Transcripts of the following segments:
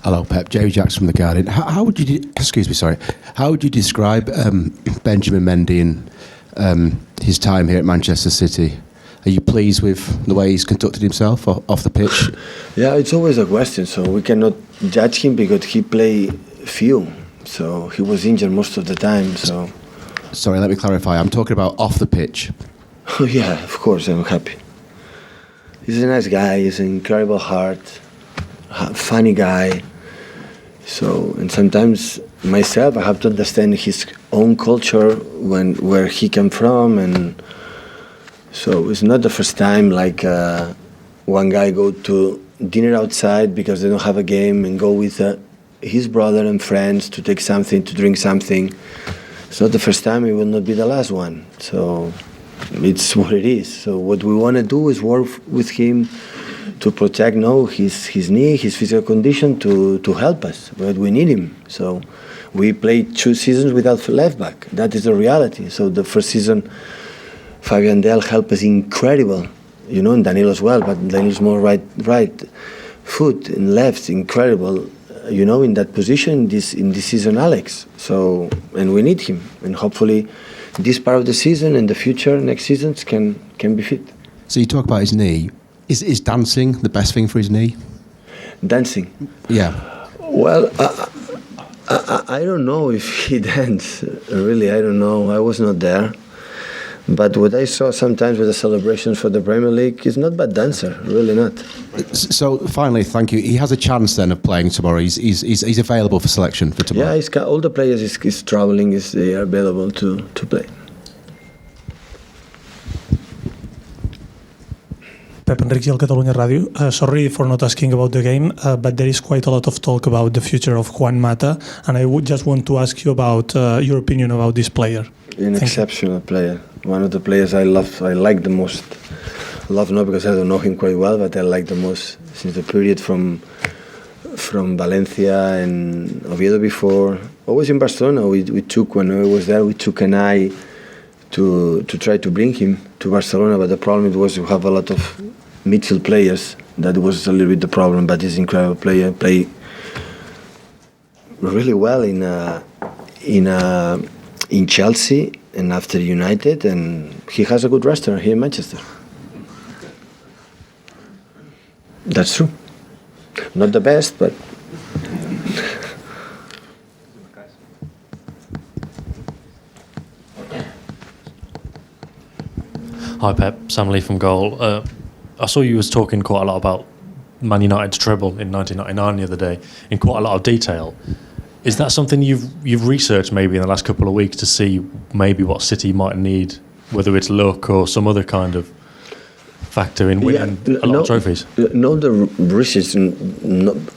Hello, Pep. Jerry Jacks from The Guardian. How would you, how would you describe Benjamin Mendy and his time here at Manchester City? Are you pleased with the way he's conducted himself off the pitch? Yeah, it's always a question. So we cannot judge him because he play few. So he was injured most of the time. So. Sorry, let me clarify. I'm talking about off the pitch. Oh yeah, of course I'm happy. He's a nice guy. He's an incredible heart, funny guy. So, and sometimes myself, I have to understand his own culture, where he came from, and so it's not the first time like one guy go to dinner outside because they don't have a game and go with his brother and friends to take something, to drink something. It's not the first time, it will not be the last one. So it's what it is. So what we want to do is work with him to protect his knee, his physical condition, to help us, but we need him. So we played 2 seasons without left back. That is the reality. So the first season, Fabian Del helped us incredible, and Danilo as well, but Danilo's more right foot and left, incredible, in that position in this season, Alex. So, and we need him, and hopefully this part of the season and the future next seasons can be fit. So you talk about his knee. Is dancing the best thing for his knee? Dancing? Yeah. Well, I don't know if he danced. Really, I don't know. I was not there. But what I saw sometimes with the celebrations for the Premier League, he's not a bad dancer. Really not. So finally, thank you. He has a chance then of playing tomorrow. He's available for selection for tomorrow. Yeah, all the players is traveling. They are available to play. Pep Enric Gil, Catalunya Ràdio. Sorry for not asking about the game, but there is quite a lot of talk about the future of Juan Mata, and I would just want to ask you about your opinion about this player. An exceptional player. One of the players I like the most. Love not because I don't know him quite well, but I like the most since the period from Valencia and Oviedo before. Always in Barcelona, we took, when I was there, we took an eye to try to bring him to Barcelona, but the problem was we have a lot of midfield players. That was a little bit the problem, but he's an incredible player. Play really well in Chelsea and after United, and he has a good roster here in Manchester. That's true. Not the best, but Hi Pep, Sam Lee from Goal. I saw you was talking quite a lot about Man United's treble in 1999 the other day in quite a lot of detail. Is that something you've researched maybe in the last couple of weeks to see maybe what City might need, whether it's luck or some other kind of factor in winning a lot of trophies? No, the research.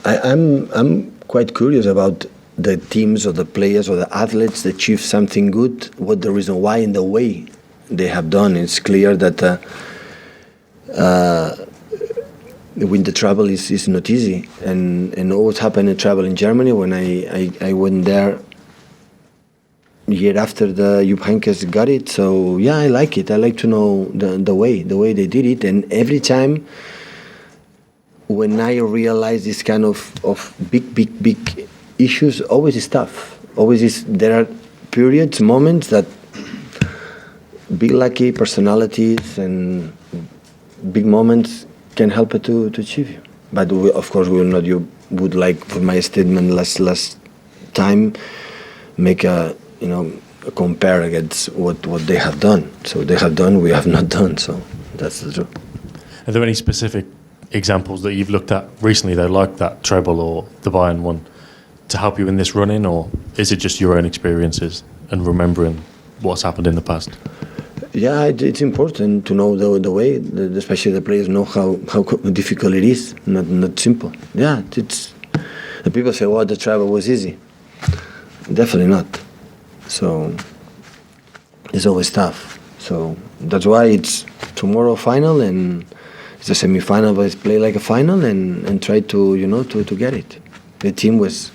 I'm quite curious about the teams or the players or the athletes that achieve something good. What the reason why and the way they have done. It's clear that win the treble is not easy, and what happened in treble in Germany when I went there year after the Jupp Heynckes got it. So yeah, I like it. I like to know the way they did it, and every time when I realize this kind of big issues, always is tough. There are periods, moments that big lucky personalities and big moments can help it to achieve you. But of course, we will not. You would like, for my statement last time, make a compare against what they have done. So they have done, we have not done. So that's the truth. Are there any specific examples that you've looked at recently, though, like that treble or the Bayern one, to help you in this run-in, or is it just your own experiences and remembering what's happened in the past? Yeah, it's important to know the way, especially the players know how difficult it is, not simple. Yeah, the people say, the travel was easy. Definitely not. So it's always tough. So that's why it's tomorrow final, and it's a semi-final, but it's play like a final and try to get it. The team was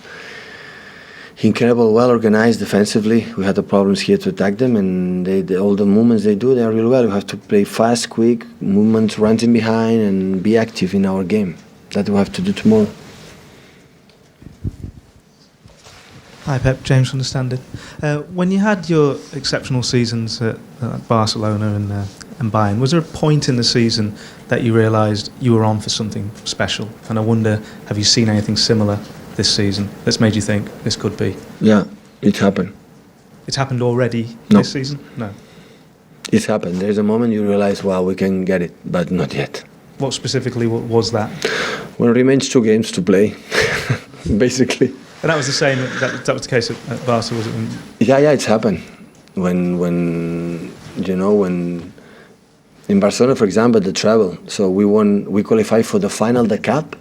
incredible, well organized defensively. We had the problems here to attack them, and all the movements they do, they are really well. We have to play fast, quick movements, runs in behind, and be active in our game. That we have to do tomorrow. Hi Pep, James from the Standard. When you had your exceptional seasons at Barcelona and Bayern, was there a point in the season that you realised you were on for something special? And I wonder, have you seen anything similar this season that's made you think this could be? Yeah, it happened. It's happened already No. this season? No. It's happened. There's a moment you realize, wow, we can get it, but not yet. What specifically was that? When it remains 2 games to play, basically. And that was the same. That was the case at Barca, was it? Yeah, it's happened. When in Barcelona, for example, the travel. So we qualified for the final, the cup.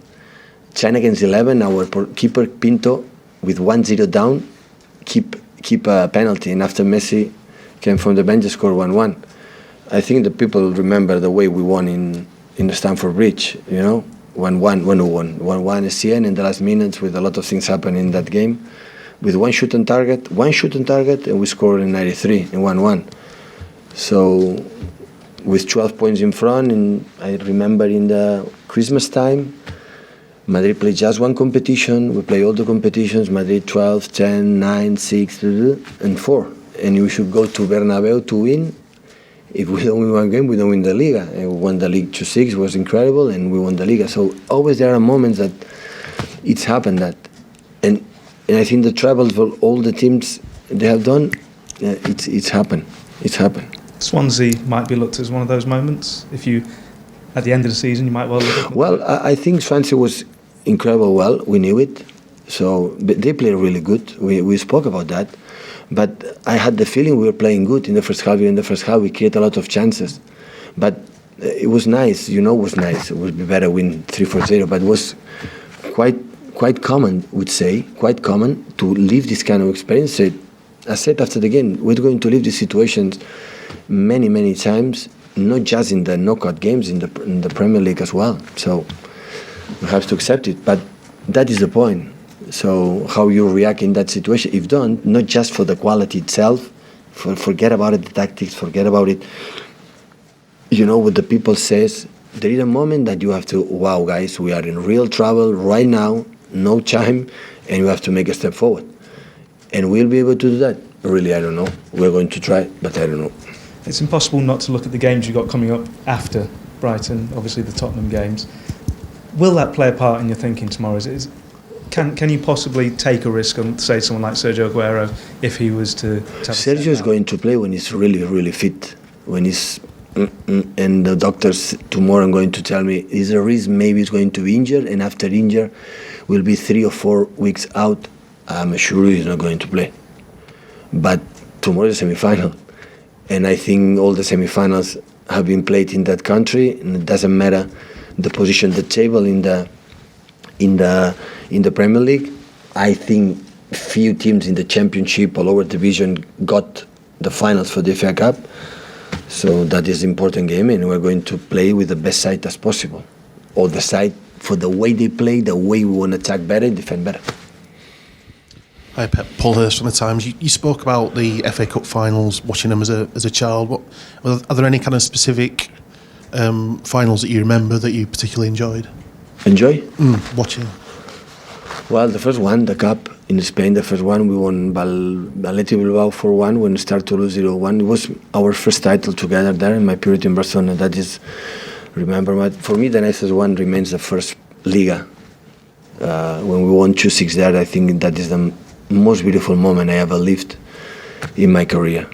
10 against 11. Our keeper Pinto, with 1-0 down, keep a penalty, and after Messi came from the bench, scored 1-1. I think the people remember the way we won in the Stamford Bridge. 1-1 when we won 1-1 SCN in the last minutes, with a lot of things happening in that game, with one shot on target, and we scored in 93 in 1-1. So with 12 points in front, and I remember in the Christmas time, Madrid played just one competition. We play all the competitions. Madrid 12, 10, 9, 6, and 4, and we should go to Bernabeu to win. If we don't win one game, we don't win the Liga. And we won the league 2-6, was incredible, and we won the Liga. So always there are moments that it's happened that, and I think the travels for all the teams they have done, it's happened. It's happened. Swansea might be looked at as one of those moments. If you, at the end of the season, you might well look at them. Well, I think Swansea was incredible. Well, we knew it. So but they played really good. We spoke about that. But I had the feeling we were playing good in the first half. In the first half, we created a lot of chances. But it was nice, it was nice. It would be better win 3-4-0, but it was quite common, would say, quite common to live this kind of experience. I said after the game, we're going to live these situations many, many times, not just in the knockout games, in the Premier League as well. So we have to accept it. But that is the point. So how you react in that situation, if don't, not just for the quality itself, forget about it, the tactics, forget about it. What the people says, there is a moment that you have to, wow, guys, we are in real trouble right now, no time, and you have to make a step forward. And we'll be able to do that. Really, I don't know. We're going to try, but I don't know. It's impossible not to look at the games you've got coming up after Brighton, obviously the Tottenham games. Will that play a part in your thinking tomorrow? Can you possibly take a risk on, say, someone like Sergio Aguero if he was to have Sergio is going to play when he's really, really fit. When he's and the doctors tomorrow are going to tell me is a risk, maybe he's going to be injured, and after injury will be 3 or 4 weeks out. I'm sure he's not going to play. But tomorrow is a semi-final, and I think all the semi-finals have been played in that country, and it doesn't matter the position, the table in the Premier League. I think few teams in the Championship or lower division got the finals for the FA Cup. So that is an important game, and we're going to play with the best side as possible. Or the side for the way they play, the way we want to attack better, defend better. Hi Pep, Paul Hurst from the Times. You spoke about the FA Cup finals, watching them as a child. Are there any kind of specific finals that you remember that you particularly enjoyed? Enjoy? Watching. Well, the first one, the Cup in Spain, the first one, we won Athletic Bilbao 4-1 when we started to lose 0-1. It was our first title together there in my period in Barcelona. That is, remember, for me the nicest one remains the first Liga. When we won 2-6 there, I think that is the most beautiful moment I ever lived in my career,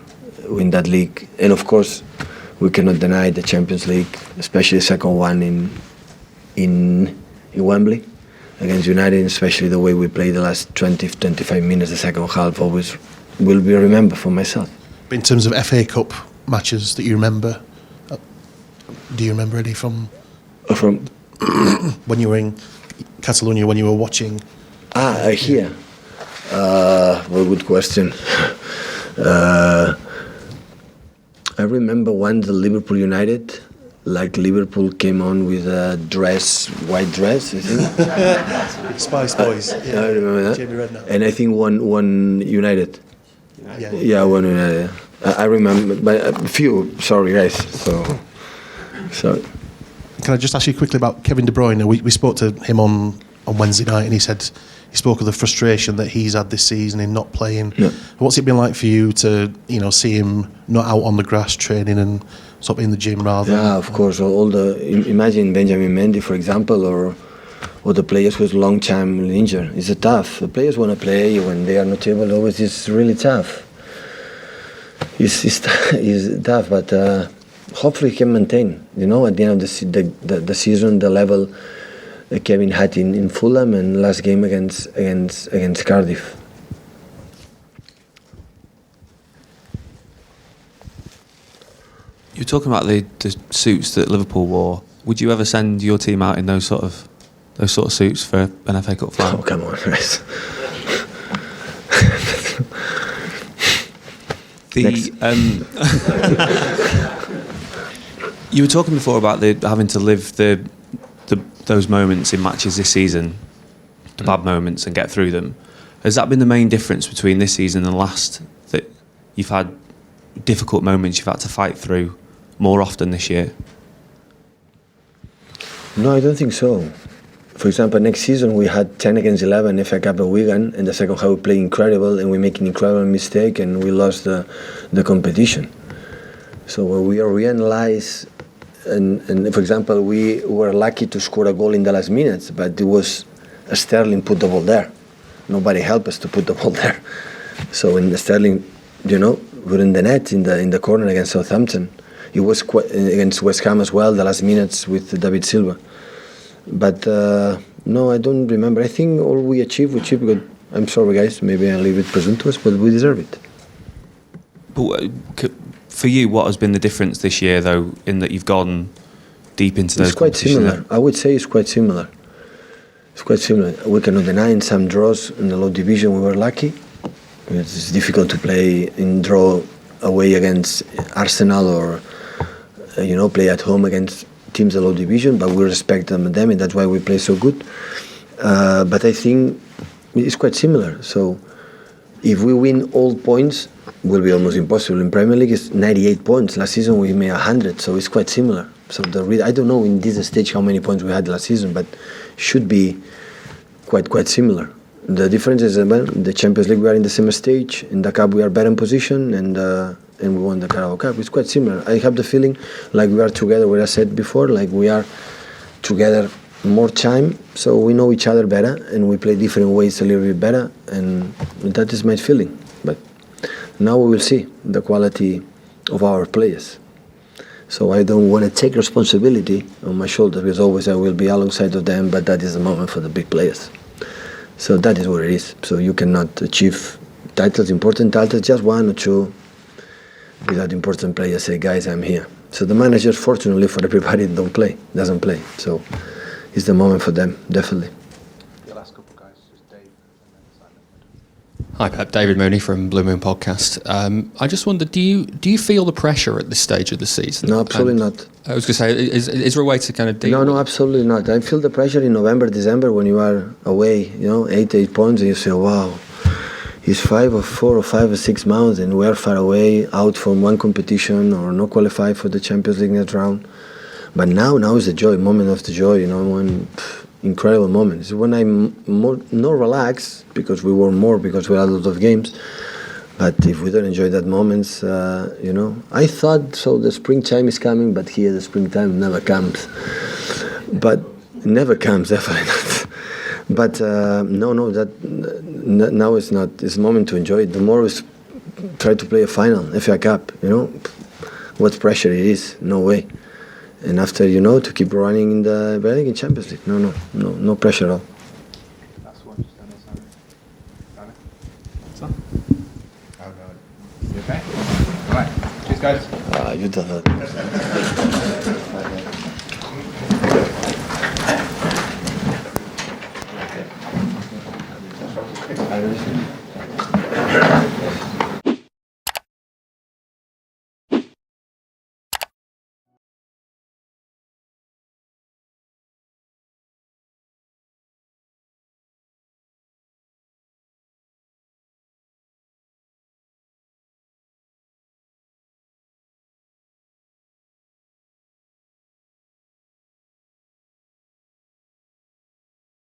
in that league. And of course, we cannot deny the Champions League, especially the second one in Wembley against United, especially the way we played the last 20-25 minutes, the second half, always will be remembered for myself. But in terms of FA Cup matches that you remember, do you remember any from when you were in Catalonia, when you were watching? Here. Well, good question. I remember one, the Liverpool United. Like Liverpool came on with a white dress, I think. Spice Boys. Yeah, I remember that. Jamie Redknapp. And I think one United. Yeah, one United. I remember, but a few. Sorry, guys. So. Can I just ask you quickly about Kevin De Bruyne? We spoke to him on Wednesday night, and he said he spoke of the frustration that he's had this season in not playing. Yeah. What's it been like for you to, see him not out on the grass training and sort of in the gym rather? Yeah, of course. Imagine Benjamin Mendy, for example, or the players who's long time injured. It's tough. The players want to play when they are not able. Always, it's really tough. It's tough, but hopefully he can maintain. At the end of the season, the level that Kevin had in Fulham and last game against Cardiff. You're talking about the suits that Liverpool wore. Would you ever send your team out in those sort of suits for an FA Cup final? Oh, come on, guys. You were talking before about having to live those moments in matches this season, the bad moments, and get through them. Has that been the main difference between this season and last? That you've had difficult moments you've had to fight through more often this year? No, I don't think so. For example, next season we had 10 against 11 FA Cup at Wigan, and the second half we played incredible and we make an incredible mistake and we lost the competition. So when we reanalyze, and for example, we were lucky to score a goal in the last minutes, but it was Sterling put the ball there. Nobody helped us to put the ball there. So when Sterling, were in the net in the corner against Southampton, it was against West Ham as well, the last minutes with David Silva. But no, I don't remember. I think all we achieved good. I'm sorry, guys. Maybe I'm a little bit presumptuous, but we deserve it. But for you, what has been the difference this year, though, in that you've gone deep into those? It's quite similar. I would say it's quite similar. It's quite similar. We cannot deny in some draws in the low division we were lucky. It's difficult to play in draw away against Arsenal or play at home against teams in low division, but we respect them, and that's why we play so good. But I think it's quite similar. So if we win all points, it will be almost impossible. In Premier League, it's 98 points. Last season we made 100, so it's quite similar. So I don't know in this stage how many points we had last season, but should be quite similar. The difference is, the Champions League we are in the same stage. In the Cup we are better in position, and we won the Carabao Cup. It's quite similar. I have the feeling like we are together, what I said before, like we are together more time, so we know each other better, and we play different ways a little bit better, and that is my feeling. But now we will see the quality of our players. So I don't want to take responsibility on my shoulders, because always I will be alongside of them, but that is the moment for the big players. So that is what it is. So you cannot achieve titles, important titles, just one or two, without important players say, guys, I'm here. So the manager, fortunately for everybody, doesn't play. So it's the moment for them, definitely. The last couple of guys, just Dave and then Simon. Hi Pep, David Mooney from Blue Moon Podcast. I just wondered, do you feel the pressure at this stage of the season? No, absolutely not. I was going to say, is there a way to kind of deal? No, absolutely not. I feel the pressure in November, December when you are away, 8 points, and you say, wow, it's 4 or 5 or 6 months, and we are far away, out from one competition or not qualified for the Champions League next round. But now is the joy, moment of the joy, one incredible moment. It's when I'm more relaxed, because we were more, because we had a lot of games. But if we don't enjoy that moments, I thought so. The springtime is coming, but here the springtime never comes. But never comes, definitely not. But now it's not. It's a moment to enjoy it. The more we try to play a final, FA Cup, what pressure it is. No way. And after, to keep running in the in Champions League. No pressure at all. Last one, just down there, Simon. Simon? Oh, no. You okay? All right. Cheers, guys. You done that. Okay.